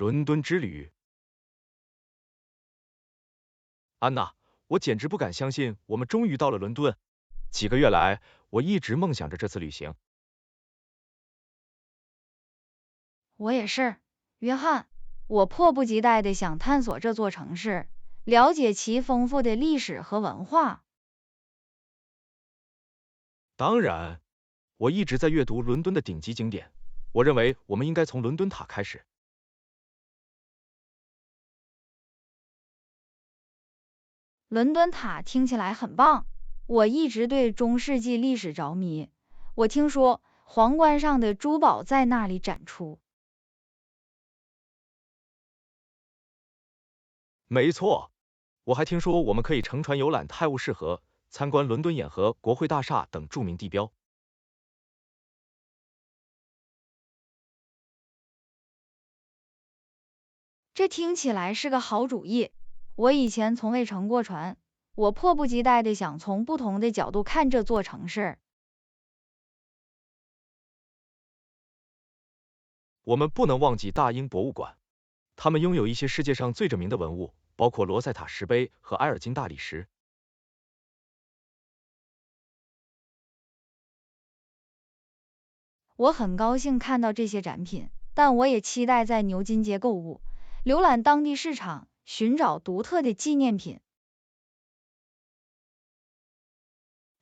伦敦之旅。安娜，我简直不敢相信，我们终于到了伦敦。几个月来，我一直梦想着这次旅行。我也是，约翰，我迫不及待地想探索这座城市，了解其丰富的历史和文化。当然，我一直在阅读伦敦的顶级景点，我认为我们应该从伦敦塔开始。伦敦塔听起来很棒，我一直对中世纪历史着迷。我听说皇冠上的珠宝在那里展出。没错，我还听说我们可以乘船游览泰晤士河，参观伦敦眼和国会大厦等著名地标。这听起来是个好主意。我以前从未乘过船，我迫不及待地想从不同的角度看这座城市。我们不能忘记大英博物馆，他们拥有一些世界上最著名的文物，包括罗塞塔石碑和埃尔金大理石。我很高兴看到这些展品，但我也期待在牛津街购物，浏览当地市场，寻找独特的纪念品。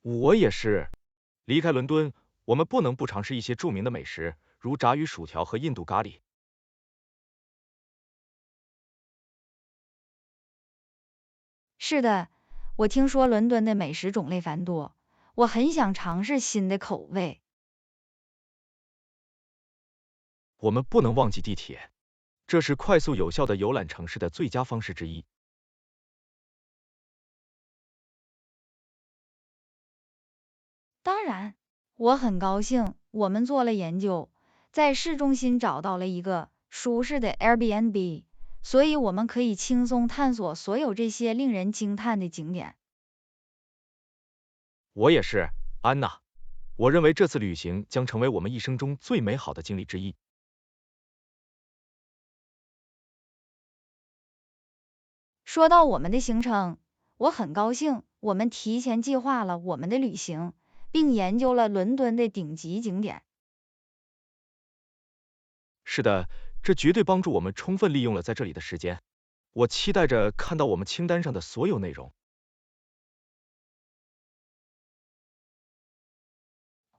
我也是。离开伦敦，我们不能不尝试一些著名的美食，如炸鱼薯条和印度咖喱。是的，我听说伦敦的美食种类繁多，我很想尝试新的口味。我们不能忘记地铁，这是快速有效的游览城市的最佳方式之一。当然，我很高兴我们做了研究，在市中心找到了一个舒适的 Airbnb，所以我们可以轻松探索所有这些令人惊叹的景点。我也是，安娜。我认为这次旅行将成为我们一生中最美好的经历之一。说到我们的行程，我很高兴我们提前计划了我们的旅行，并研究了伦敦的顶级景点。是的，这绝对帮助我们充分利用了在这里的时间。我期待着看到我们清单上的所有内容。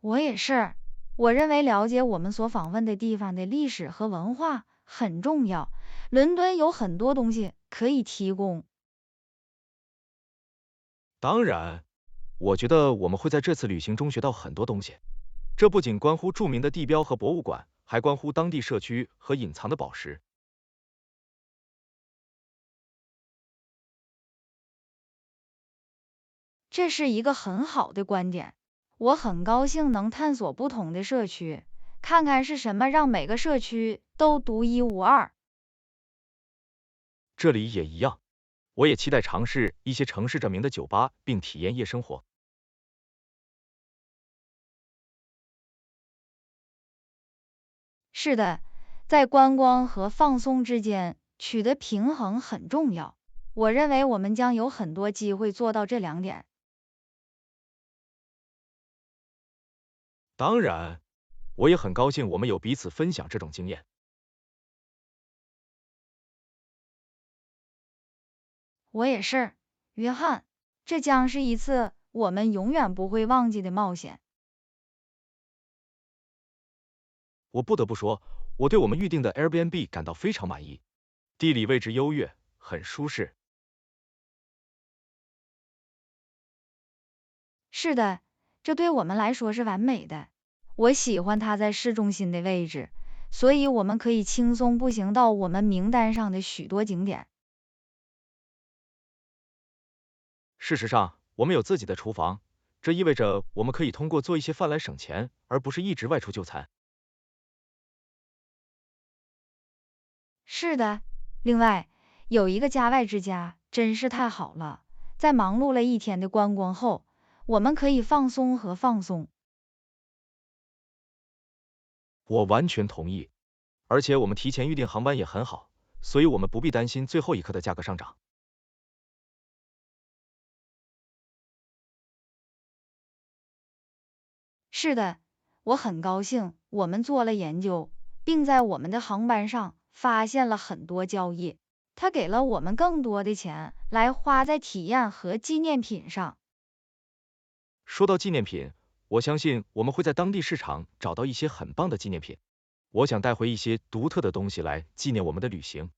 我也是，我认为了解我们所访问的地方的历史和文化很重要。伦敦有很多东西可以提供。当然，我觉得我们会在这次旅行中学到很多东西。这不仅关乎著名的地标和博物馆，还关乎当地社区和隐藏的宝石。这是一个很好的观点。我很高兴能探索不同的社区，看看是什么让每个社区都独一无二。这里也一样，我也期待尝试一些城市著名的酒吧，并体验夜生活。是的，在观光和放松之间取得平衡很重要。我认为我们将有很多机会做到这两点。当然，我也很高兴我们有彼此分享这种经验。我也是，约翰，这将是一次我们永远不会忘记的冒险。我不得不说，我对我们预定的 Airbnb 感到非常满意，地理位置优越，很舒适。是的，这对我们来说是完美的。我喜欢它在市中心的位置，所以我们可以轻松步行到我们名单上的许多景点。事实上，我们有自己的厨房，这意味着我们可以通过做一些饭来省钱，而不是一直外出就餐。是的，另外，有一个家外之家真是太好了。在忙碌了一天的观光后，我们可以放松和放松。我完全同意。而且我们提前预订航班也很好，所以我们不必担心最后一刻的价格上涨。是的，我很高兴我们做了研究，并在我们的航班上发现了很多交易，它给了我们更多的钱来花在体验和纪念品上。说到纪念品，我相信我们会在当地市场找到一些很棒的纪念品。我想带回一些独特的东西来纪念我们的旅行。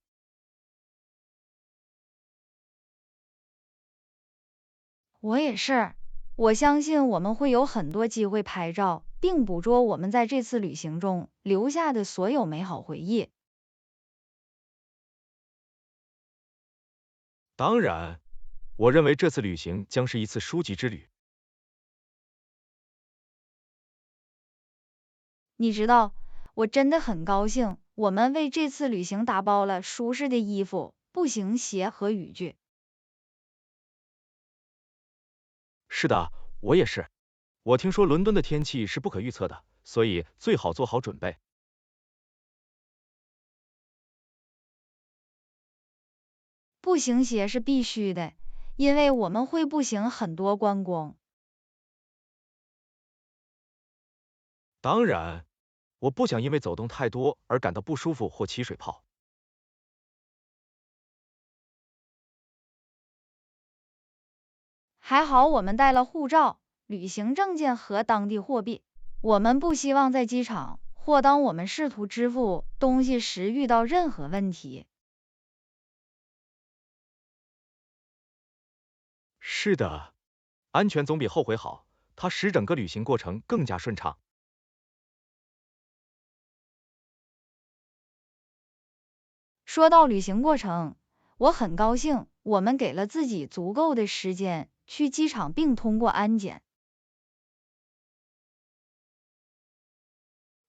我也是，我相信我们会有很多机会拍照，并捕捉我们在这次旅行中留下的所有美好回忆。当然，我认为这次旅行将是一次书籍之旅。你知道，我真的很高兴，我们为这次旅行打包了舒适的衣服、步行鞋和雨具。是的，我也是。我听说伦敦的天气是不可预测的，所以最好做好准备。步行鞋是必须的，因为我们会步行很多观光。当然，我不想因为走动太多而感到不舒服或起水泡。还好我们带了护照、旅行证件和当地货币。我们不希望在机场或当我们试图支付东西时遇到任何问题。是的，安全总比后悔好，它使整个旅行过程更加顺畅。说到旅行过程，我很高兴我们给了自己足够的时间去机场并通过安检。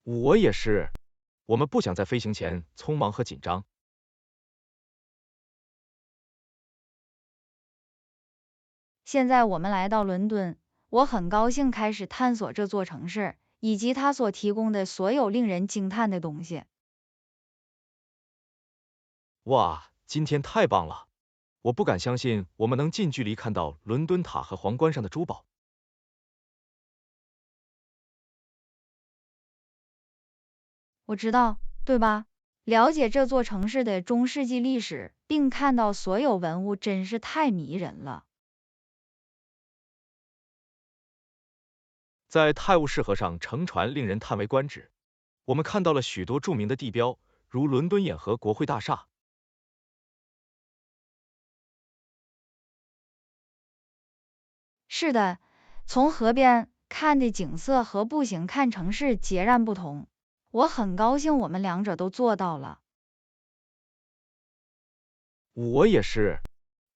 我也是，我们不想在飞行前匆忙和紧张。现在我们来到伦敦，我很高兴开始探索这座城市，以及它所提供的所有令人惊叹的东西。哇，今天太棒了！我不敢相信我们能近距离看到伦敦塔和皇冠上的珠宝。我知道，对吧？了解这座城市的中世纪历史，并看到所有文物，真是太迷人了。在泰晤士河上乘船令人叹为观止。我们看到了许多著名的地标，如伦敦眼和国会大厦。是的，从河边看的景色和步行看城市截然不同。我很高兴我们两者都做到了。我也是。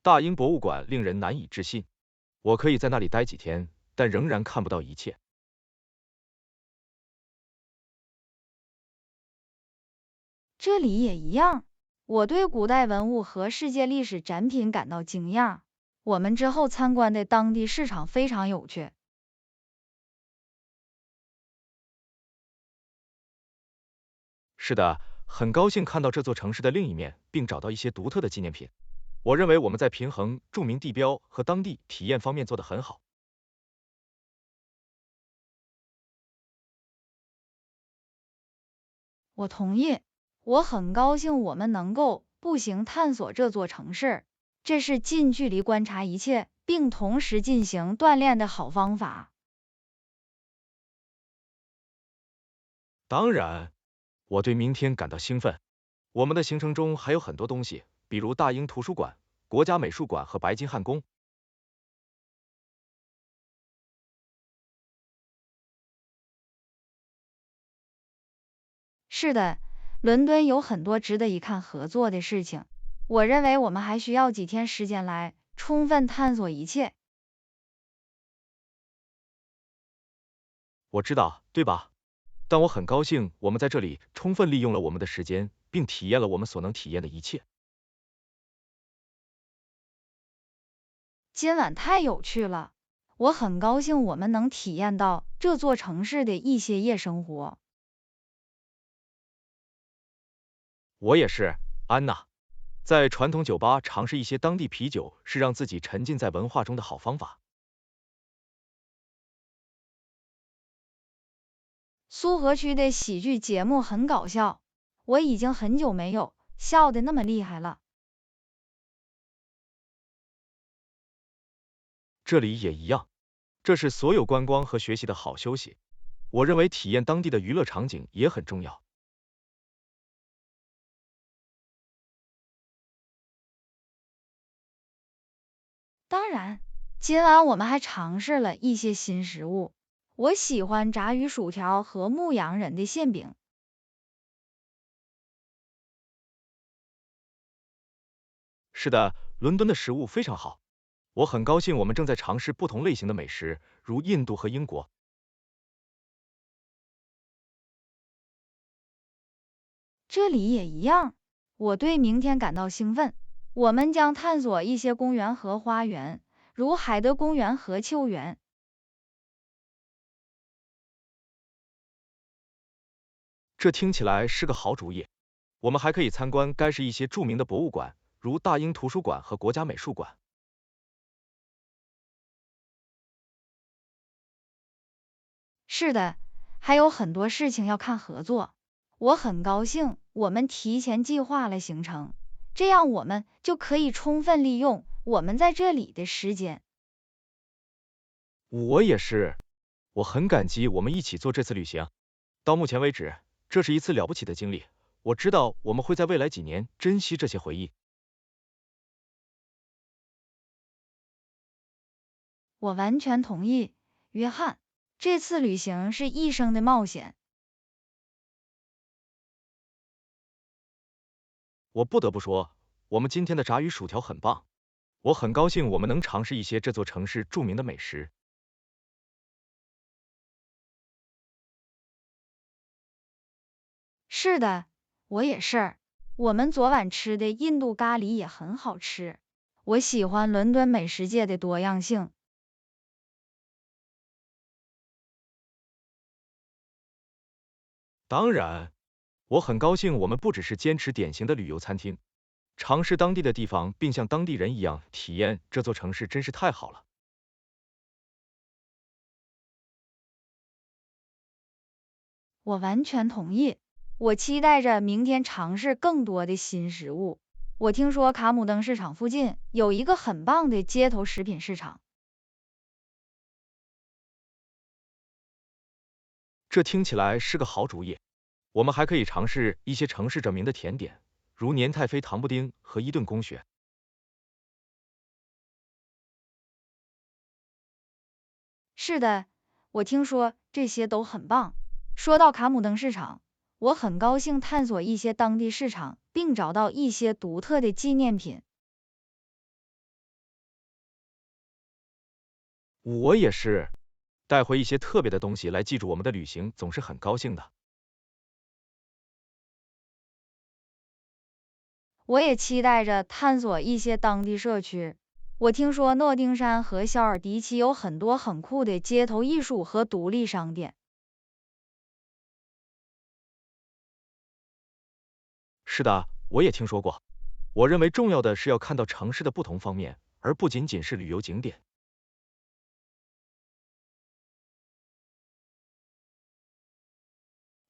大英博物馆令人难以置信，我可以在那里待几天，但仍然看不到一切。这里也一样，我对古代文物和世界历史展品感到惊讶。我们之后参观的当地市场非常有趣。是的，很高兴看到这座城市的另一面，并找到一些独特的纪念品。我认为我们在平衡著名地标和当地体验方面做得很好。我同意，我很高兴我们能够步行探索这座城市，这是近距离观察一切，并同时进行锻炼的好方法。当然，我对明天感到兴奋。我们的行程中还有很多东西，比如大英图书馆、国家美术馆和白金汉宫。是的，伦敦有很多值得一看合作的事情。我认为我们还需要几天时间来充分探索一切。我知道，对吧？但我很高兴我们在这里充分利用了我们的时间，并体验了我们所能体验的一切。今晚太有趣了，我很高兴我们能体验到这座城市的一些夜生活。我也是，安娜。在传统酒吧尝试一些当地啤酒，是让自己沉浸在文化中的好方法。苏河区的喜剧节目很搞笑，我已经很久没有笑得那么厉害了。这里也一样，这是所有观光和学习的好休息。我认为体验当地的娱乐场景也很重要。当然，今晚我们还尝试了一些新食物。我喜欢炸鱼薯条和牧羊人的馅饼。是的，伦敦的食物非常好。我很高兴我们正在尝试不同类型的美食，如印度和英国。这里也一样，我对明天感到兴奋。我们将探索一些公园和花园，如海德公园和秋园。这听起来是个好主意。我们还可以参观该市一些著名的博物馆，如大英图书馆和国家美术馆。是的，还有很多事情要看合作。我很高兴我们提前计划了行程，这样我们就可以充分利用我们在这里的时间。我也是，我很感激我们一起做这次旅行。到目前为止，这是一次了不起的经历。我知道我们会在未来几年珍惜这些回忆。我完全同意，约翰。这次旅行是一生的冒险。我不得不说，我们今天的炸鱼薯条很棒。我很高兴我们能尝试一些这座城市著名的美食。是的，我也是。我们昨晚吃的印度咖喱也很好吃。我喜欢伦敦美食界的多样性。当然，我很高兴我们不只是坚持典型的旅游餐厅，尝试当地的地方，并像当地人一样体验这座城市，真是太好了。我完全同意。我期待着明天尝试更多的新食物。我听说卡姆登市场附近有一个很棒的街头食品市场。这听起来是个好主意。我们还可以尝试一些城市著名的甜点，如年太妃糖布丁和伊顿公爵。是的，我听说这些都很棒。说到卡姆登市场，我很高兴探索一些当地市场，并找到一些独特的纪念品。我也是，带回一些特别的东西来记住我们的旅行，总是很高兴的。我也期待着探索一些当地社区。我听说诺丁山和肖尔迪奇有很多很酷的街头艺术和独立商店。是的，我也听说过。我认为重要的是要看到城市的不同方面，而不仅仅是旅游景点。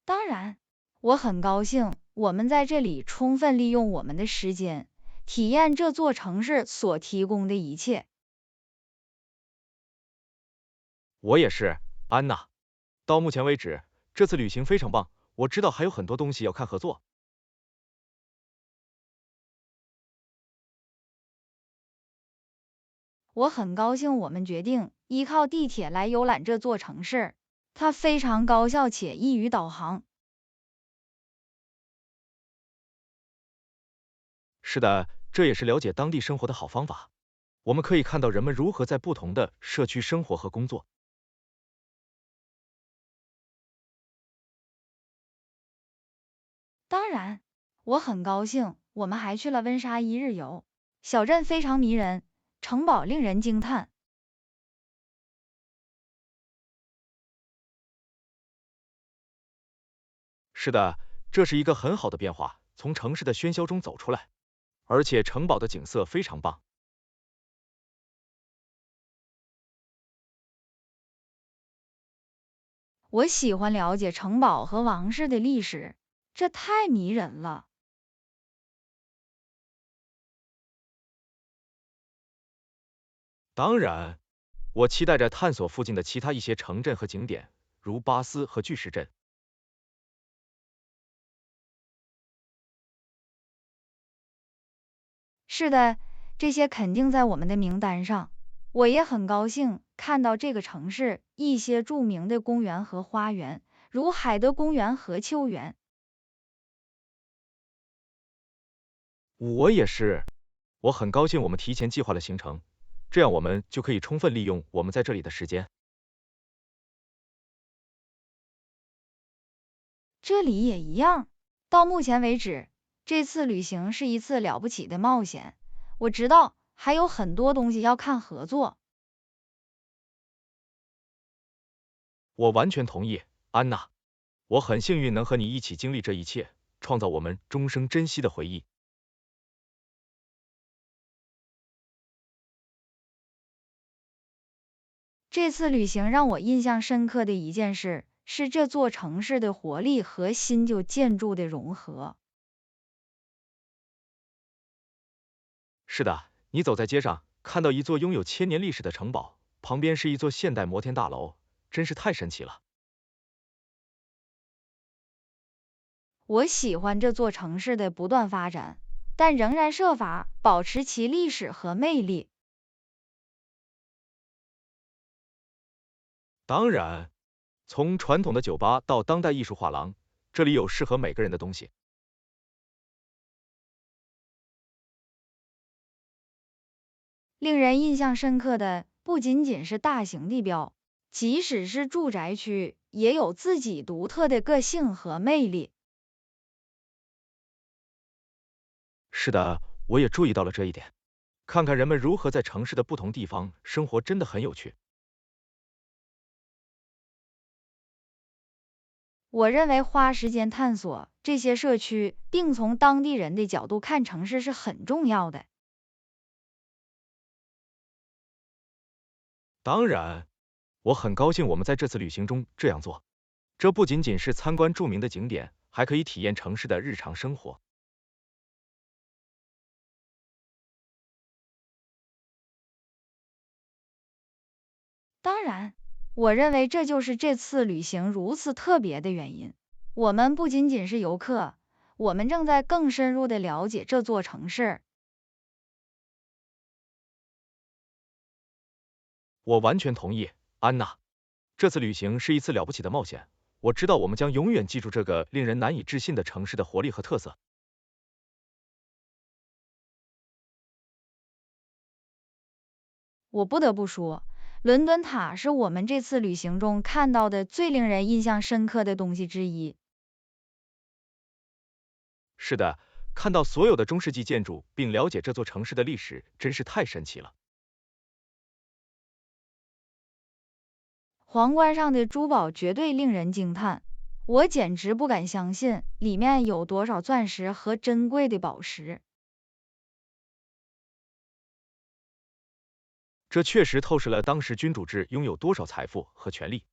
当然，我很高兴我们在这里充分利用我们的时间，体验这座城市所提供的一切。我也是，安娜。到目前为止，这次旅行非常棒。我知道还有很多东西要看合作。我很高兴我们决定依靠地铁来游览这座城市，它非常高效且易于导航。是的，这也是了解当地生活的好方法。我们可以看到人们如何在不同的社区生活和工作。当然，我很高兴我们还去了温莎一日游，小镇非常迷人，城堡令人惊叹。是的，这是一个很好的变化。从城市的喧嚣中走出来，而且城堡的景色非常棒。我喜欢了解城堡和王室的历史，这太迷人了。当然，我期待着探索附近的其他一些城镇和景点，如巴斯和巨石阵。是的，这些肯定在我们的名单上。我也很高兴看到这个城市一些著名的公园和花园，如海德公园和秋园。我也是，我很高兴我们提前计划了行程，这样我们就可以充分利用我们在这里的时间。这里也一样。到目前为止，这次旅行是一次了不起的冒险。我知道还有很多东西要看合作。我完全同意，安娜。我很幸运能和你一起经历这一切，创造我们终生珍惜的回忆。这次旅行让我印象深刻的一件事，是这座城市的活力和新旧建筑的融合。是的，你走在街上，看到一座拥有1000年历史的城堡，旁边是一座现代摩天大楼，真是太神奇了。我喜欢这座城市的不断发展，但仍然设法保持其历史和魅力。当然，从传统的酒吧到当代艺术画廊，这里有适合每个人的东西。令人印象深刻的不仅仅是大型地标，即使是住宅区，也有自己独特的个性和魅力。是的，我也注意到了这一点。看看人们如何在城市的不同地方生活，真的很有趣。我认为花时间探索这些社区，并从当地人的角度看城市是很重要的。当然，我很高兴我们在这次旅行中这样做。这不仅仅是参观著名的景点，还可以体验城市的日常生活。当然，我认为这就是这次旅行如此特别的原因。我们不仅仅是游客，我们正在更深入的了解这座城市。我完全同意，安娜。这次旅行是一次了不起的冒险。我知道我们将永远记住这个令人难以置信的城市的活力和特色。我不得不说，伦敦塔是我们这次旅行中看到的最令人印象深刻的东西之一。是的，看到所有的中世纪建筑，并了解这座城市的历史，真是太神奇了。皇冠上的珠宝绝对令人惊叹，我简直不敢相信里面有多少钻石和珍贵的宝石。这确实透视了当时君主制拥有多少财富和权力。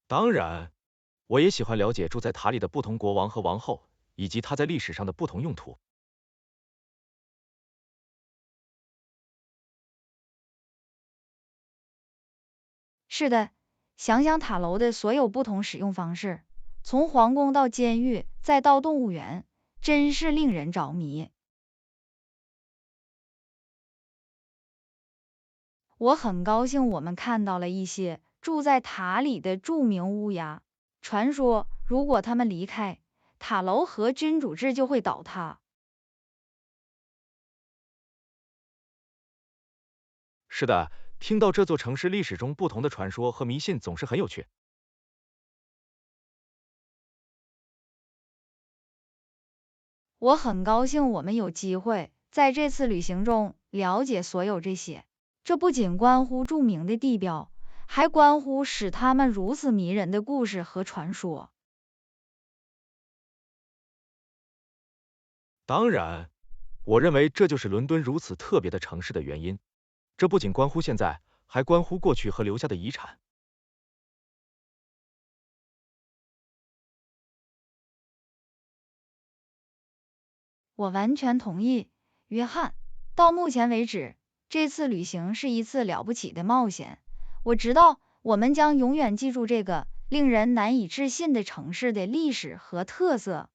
当然，我也喜欢了解住在塔里的不同国王和王后，以及他在历史上的不同用途。是的，想想塔楼的所有不同使用方式，从皇宫到监狱，再到动物园，真是令人着迷。我很高兴我们看到了一些住在塔里的著名乌鸦。传说，如果他们离开，塔楼和君主制就会倒塌。是的，听到这座城市历史中不同的传说和迷信总是很有趣。我很高兴我们有机会在这次旅行中了解所有这些。这不仅关乎著名的地标，还关乎使他们如此迷人的故事和传说。当然，我认为这就是伦敦如此特别的城市的原因。这不仅关乎现在，还关乎过去和留下的遗产。我完全同意，约翰。到目前为止，这次旅行是一次了不起的冒险。我知道我们将永远记住这个令人难以置信的城市的历史和特色。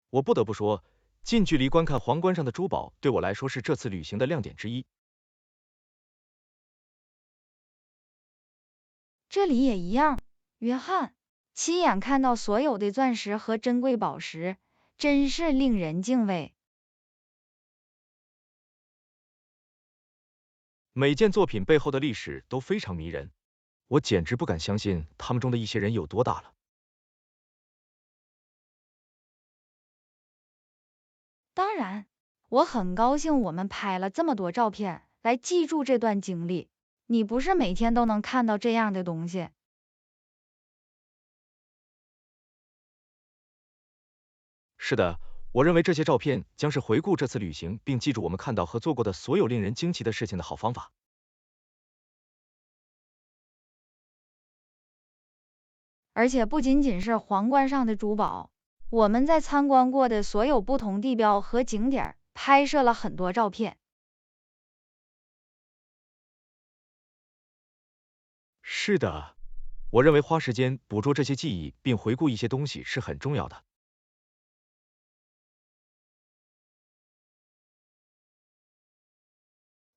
我不得不说，近距离观看皇冠上的珠宝，对我来说是这次旅行的亮点之一。这里也一样，约翰。亲眼看到所有的钻石和珍贵宝石，真是令人敬畏。每件作品背后的历史都非常迷人，我简直不敢相信他们中的一些人有多大了。当然，我很高兴我们拍了这么多照片，来记住这段经历。你不是每天都能看到这样的东西。是的，我认为这些照片将是回顾这次旅行，并记住我们看到和做过的所有令人惊奇的事情的好方法。而且不仅仅是皇冠上的珠宝，我们在参观过的所有不同地标和景点拍摄了很多照片。是的，我认为花时间捕捉这些记忆，并回顾一些东西是很重要的。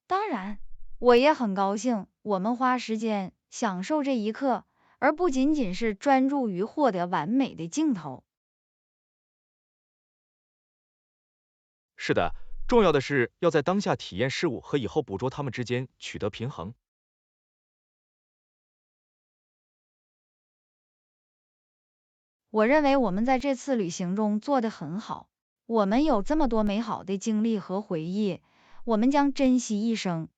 当然，我也很高兴我们花时间享受这一刻，而不仅仅是专注于获得完美的镜头。是的，重要的是要在当下体验事物和以后捕捉它们之间取得平衡。我认为我们在这次旅行中做得很好，我们有这么多美好的经历和回忆，我们将珍惜一生。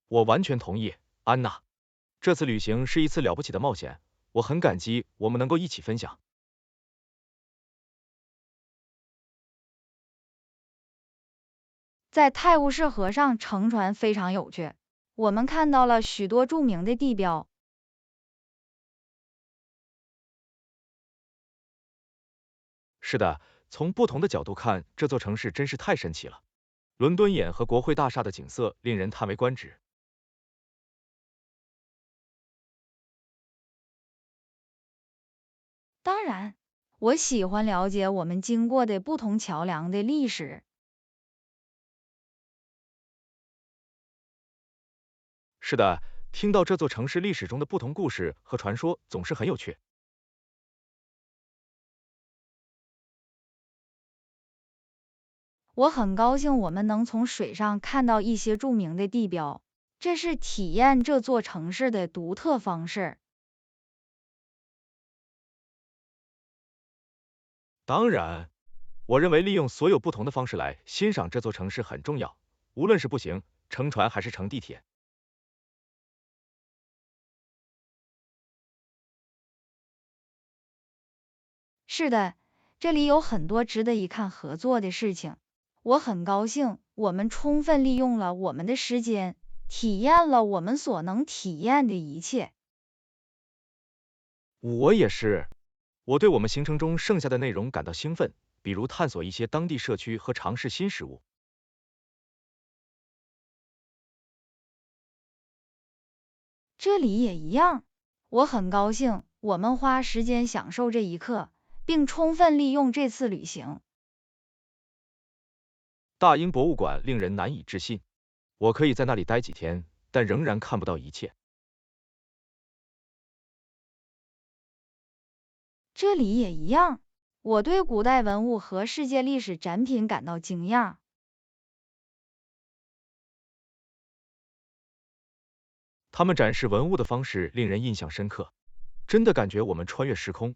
我完全同意，安娜。这次旅行是一次了不起的冒险，我很感激我们能够一起分享。在泰晤士河上乘船非常有趣，我们看到了许多著名的地标。是的，从不同的角度看，这座城市真是太神奇了。伦敦眼和国会大厦的景色令人叹为观止。当然，我喜欢了解我们经过的不同桥梁的历史。是的，听到这座城市历史中的不同故事和传说总是很有趣。我很高兴我们能从水上看到一些著名的地标，这是体验这座城市的独特方式。当然，我认为利用所有不同的方式来欣赏这座城市很重要，无论是步行、乘船还是乘地铁。是的，这里有很多值得一看合作的事情。我很高兴我们充分利用了我们的时间，体验了我们所能体验的一切。我也是，我对我们行程中剩下的内容感到兴奋，比如探索一些当地社区和尝试新食物。这里也一样，我很高兴我们花时间享受这一刻，并充分利用这次旅行。大英博物馆令人难以置信，我可以在那里待几天，但仍然看不到一切。这里也一样，我对古代文物和世界历史展品感到惊讶。他们展示文物的方式令人印象深刻，真的感觉我们穿越时空。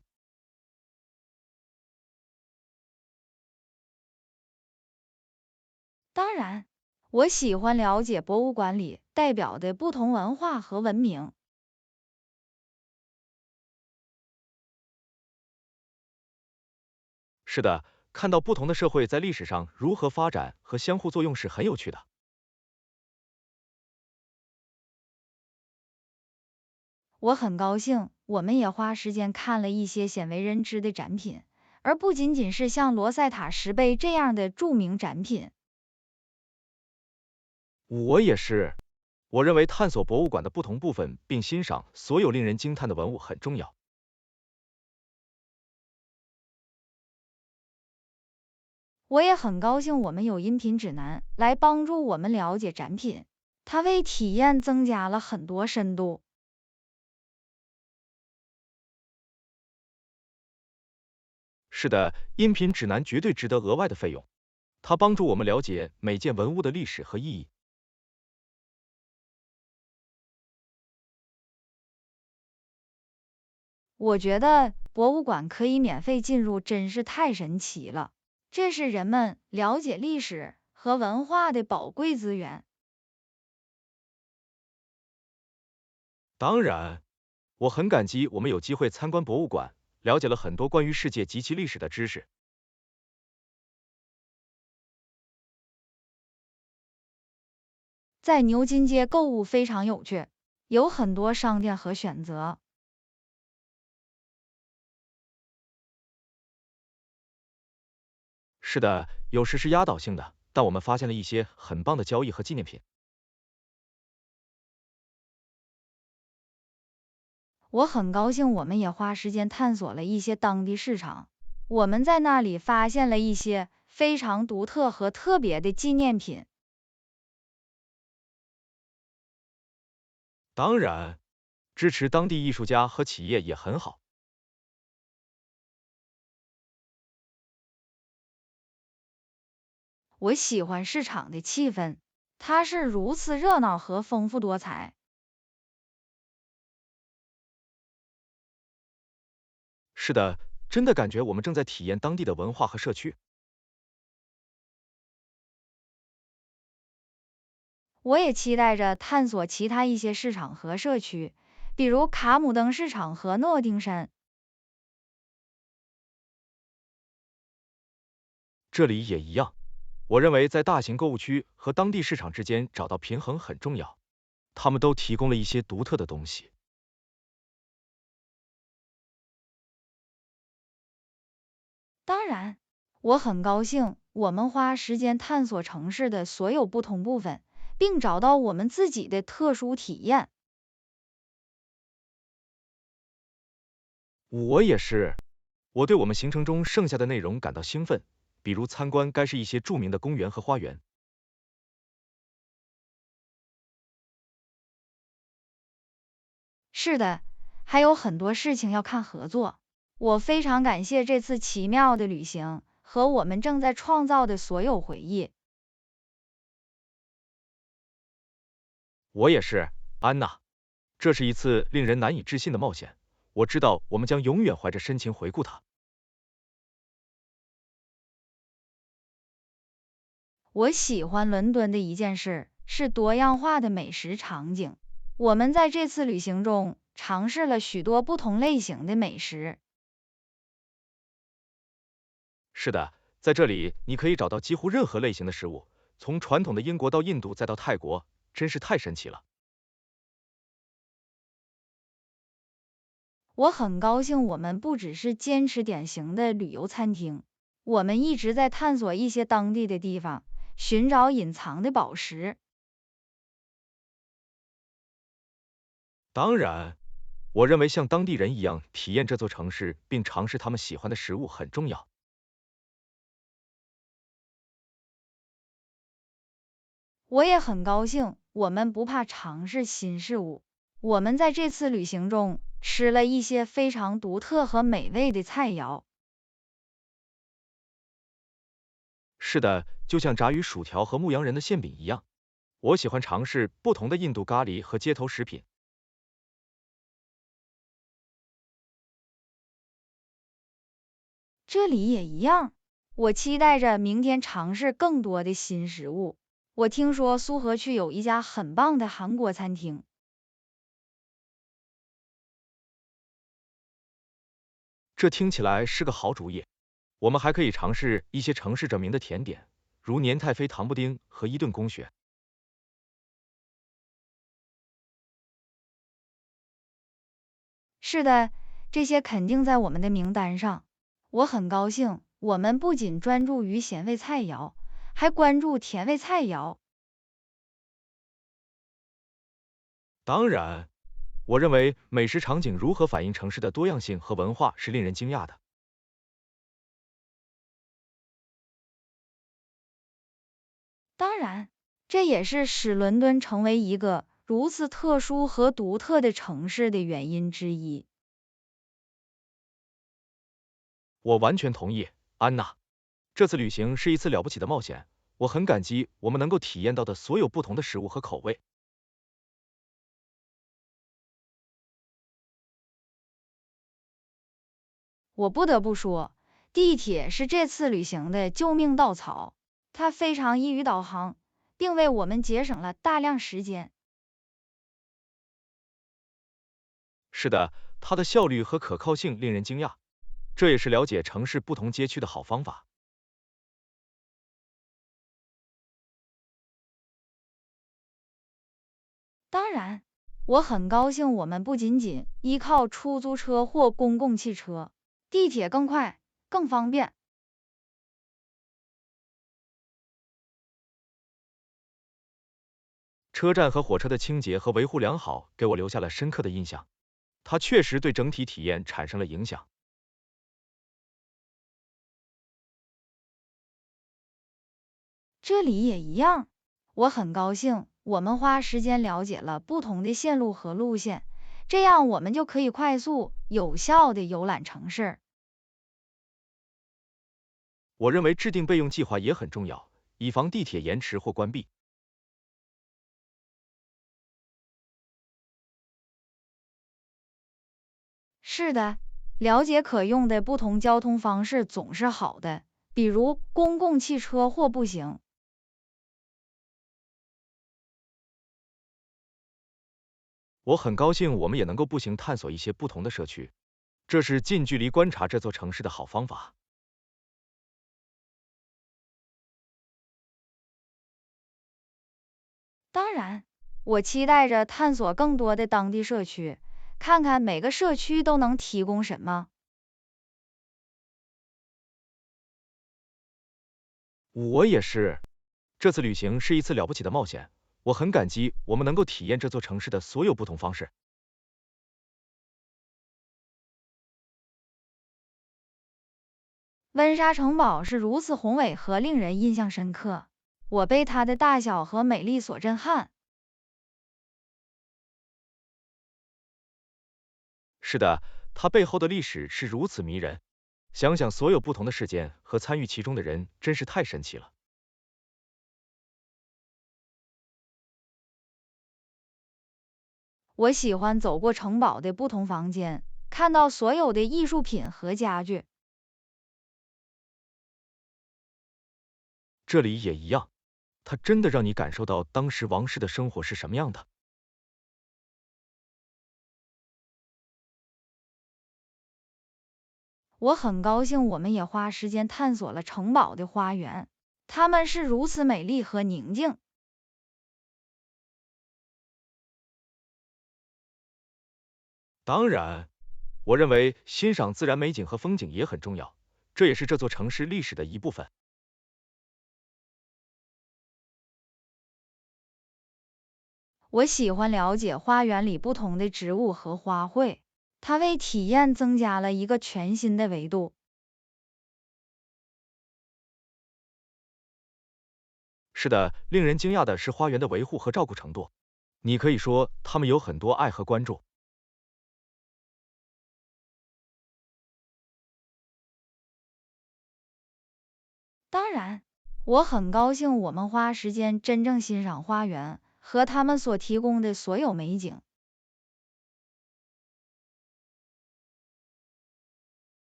当然，我喜欢了解博物馆里代表的不同文化和文明。是的，看到不同的社会在历史上如何发展和相互作用是很有趣的。我很高兴，我们也花时间看了一些鲜为人知的展品，而不仅仅是像罗塞塔石碑这样的著名展品。我也是，我认为探索博物馆的不同部分，并欣赏所有令人惊叹的文物很重要。我也很高兴我们有音频指南来帮助我们了解展品，它为体验增加了很多深度。是的，音频指南绝对值得额外的费用，它帮助我们了解每件文物的历史和意义。我觉得博物馆可以免费进入，真是太神奇了。这是人们了解历史和文化的宝贵资源。当然，我很感激我们有机会参观博物馆，了解了很多关于世界及其历史的知识。在牛津街购物非常有趣，有很多商店和选择。是的，有时是压倒性的，但我们发现了一些很棒的交易和纪念品。我很高兴我们也花时间探索了一些当地市场，我们在那里发现了一些非常独特和特别的纪念品。当然，支持当地艺术家和企业也很好。我喜欢市场的气氛，它是如此热闹和丰富多彩。是的，真的感觉我们正在体验当地的文化和社区。我也期待着探索其他一些市场和社区，比如卡姆登市场和诺丁山。这里也一样。我认为在大型购物区和当地市场之间找到平衡很重要，他们都提供了一些独特的东西。当然，我很高兴我们花时间探索城市的所有不同部分，并找到我们自己的特殊体验。我也是，我对我们行程中剩下的内容感到兴奋，比如参观该是一些著名的公园和花园。是的，还有很多事情要看合作。我非常感谢这次奇妙的旅行和我们正在创造的所有回忆。我也是，安娜，这是一次令人难以置信的冒险，我知道我们将永远怀着深情回顾它。我喜欢伦敦的一件事是多样化的美食场景。我们在这次旅行中尝试了许多不同类型的美食。是的，在这里你可以找到几乎任何类型的食物，从传统的英国到印度再到泰国，真是太神奇了。我很高兴我们不只是坚持典型的旅游餐厅，我们一直在探索一些当地的地方，寻找隐藏的宝石。当然，我认为像当地人一样体验这座城市，并尝试他们喜欢的食物很重要。我也很高兴我们不怕尝试新事物。我们在这次旅行中吃了一些非常独特和美味的菜肴。是的，就像炸鱼薯条和牧羊人的馅饼一样，我喜欢尝试不同的印度咖喱和街头食品。这里也一样，我期待着明天尝试更多的新食物。我听说苏河区有一家很棒的韩国餐厅。这听起来是个好主意。我们还可以尝试一些城市着名的甜点，如年太妃糖布丁和伊顿公学。是的，这些肯定在我们的名单上。我很高兴，我们不仅专注于咸味菜肴，还关注甜味菜肴。当然，我认为美食场景如何反映城市的多样性和文化是令人惊讶的。当然，这也是使伦敦成为一个如此特殊和独特的城市的原因之一。我完全同意，安娜。这次旅行是一次了不起的冒险，我很感激我们能够体验到的所有不同的食物和口味。我不得不说，地铁是这次旅行的救命稻草，它非常易于导航，并为我们节省了大量时间。是的，它的效率和可靠性令人惊讶，这也是了解城市不同街区的好方法。当然，我很高兴我们不仅仅依靠出租车或公共汽车，地铁更快、更方便。车站和火车的清洁和维护良好，给我留下了深刻的印象。它确实对整体体验产生了影响。这里也一样，我很高兴我们花时间了解了不同的线路和路线，这样我们就可以快速、有效的游览城市。我认为制定备用计划也很重要，以防地铁延迟或关闭。是的，了解可用的不同交通方式总是好的，比如公共汽车或步行。我很高兴我们也能够步行探索一些不同的社区，这是近距离观察这座城市的好方法。当然，我期待着探索更多的当地社区，看看每个社区都能提供什么。我也是，这次旅行是一次了不起的冒险，我很感激我们能够体验这座城市的所有不同方式。温莎城堡是如此宏伟和令人印象深刻，我被它的大小和美丽所震撼。是的，它背后的历史是如此迷人，想想所有不同的事件和参与其中的人，真是太神奇了。我喜欢走过城堡的不同房间，看到所有的艺术品和家具。这里也一样，它真的让你感受到当时王室的生活是什么样的。我很高兴我们也花时间探索了城堡的花园，它们是如此美丽和宁静。当然，我认为欣赏自然美景和风景也很重要，这也是这座城市历史的一部分。我喜欢了解花园里不同的植物和花卉，它为体验增加了一个全新的维度。是的，令人惊讶的是花园的维护和照顾程度。你可以说他们有很多爱和关注。当然，我很高兴我们花时间真正欣赏花园和它们所提供的所有美景。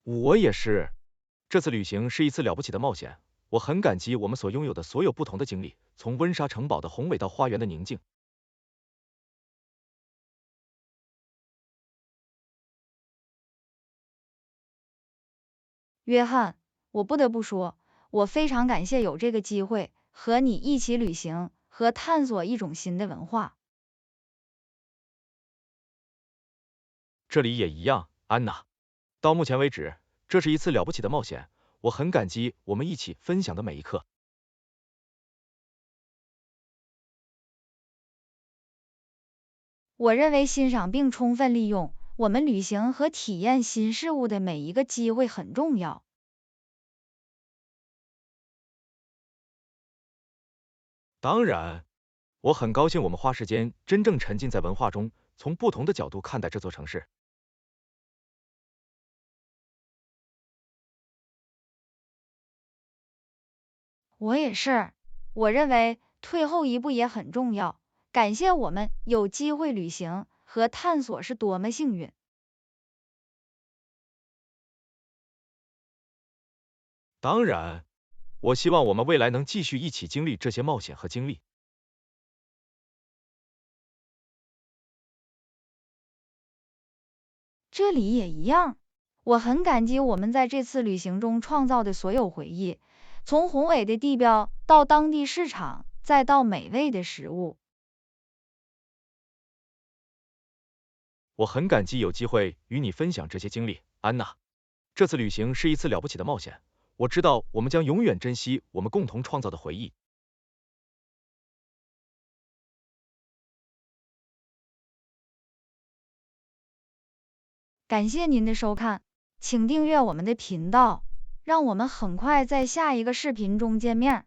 我也是，这次旅行是一次了不起的冒险，我很感激我们所拥有的所有不同的经历，从温莎城堡的宏伟到花园的宁静。约翰，我不得不说，我非常感谢有这个机会和你一起旅行和探索一种新的文化。这里也一样，安娜。到目前为止，这是一次了不起的冒险，我很感激我们一起分享的每一刻。我认为欣赏并充分利用我们旅行和体验新事物的每一个机会很重要。当然，我很高兴我们花时间真正沉浸在文化中，从不同的角度看待这座城市。我也是，我认为退后一步也很重要。感谢我们有机会旅行和探索是多么幸运。当然，我希望我们未来能继续一起经历这些冒险和经历。这里也一样，我很感激我们在这次旅行中创造的所有回忆，从宏伟的地标到当地市场，再到美味的食物。我很感激有机会与你分享这些经历，安娜。这次旅行是一次了不起的冒险，我知道我们将永远珍惜我们共同创造的回忆。感谢您的收看，请订阅我们的频道，让我们很快在下一个视频中见面。